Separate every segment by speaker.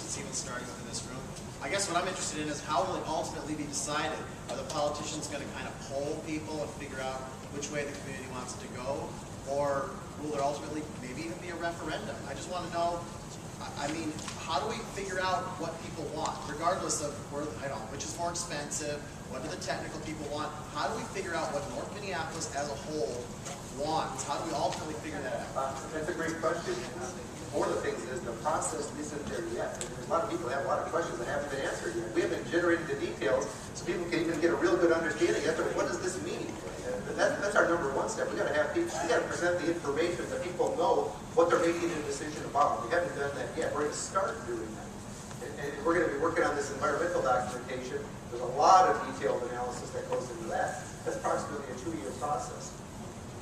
Speaker 1: it's even starting within this room. I guess what I'm interested in is how will it ultimately be decided? Are the politicians going to kind of poll people and figure out which way the community wants it to go? Or will there ultimately maybe even be a referendum? I just want to know, I mean, how do we figure out what people want, regardless of where, which is more expensive, what do the technical people want? How do we figure out what North Minneapolis as a whole wants? How do we ultimately figure that out?
Speaker 2: That's a great question. One of the things is the process isn't there yet. And there's a lot of people that have a lot of questions that haven't been answered yet. We haven't generated the details so people can even get a real good understanding yet of what does this mean. And that's our number one step. We got to have people. We got to present the information that people know what they're making a decision about. We haven't done that yet. We're going to start doing that. And we're going to be working on this environmental documentation. There's a lot of detailed analysis that goes into that. That's approximately a 2-year process.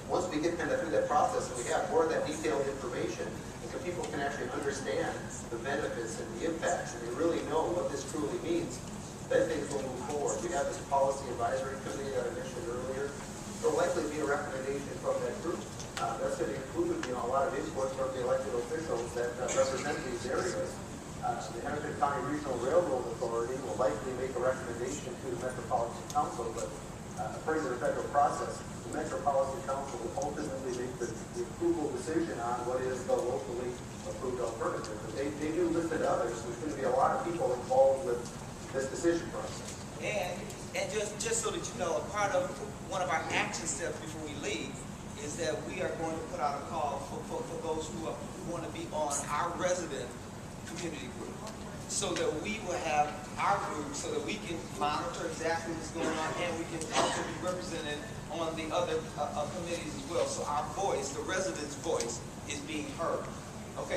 Speaker 2: Once we get kind of through that process and we have more of that detailed information, and so people can actually understand the benefits and the impacts, and they really know what this truly means, then things will move forward. We have this policy advisory committee that I mentioned earlier. There'll likely be a recommendation from that group. That's going to include, a lot of input from the elected officials that represent these areas. The Hennepin County Regional Railroad Authority will likely make a recommendation to the Metropolitan Council, but according to the federal process, the Metropolitan Council will ultimately make the approval decision on what is the locally approved alternative. But they do list it others. There's going to be a lot of people involved with this decision process.
Speaker 3: And just so that you know, a part of one of our action steps before we leave is that we are going to put out a call for those who want to be on our resident community group, so that we will have our group, so that we can monitor exactly what's going on, and we can also be represented on the other committees as well. So our voice, the residents' voice, is being heard. Okay.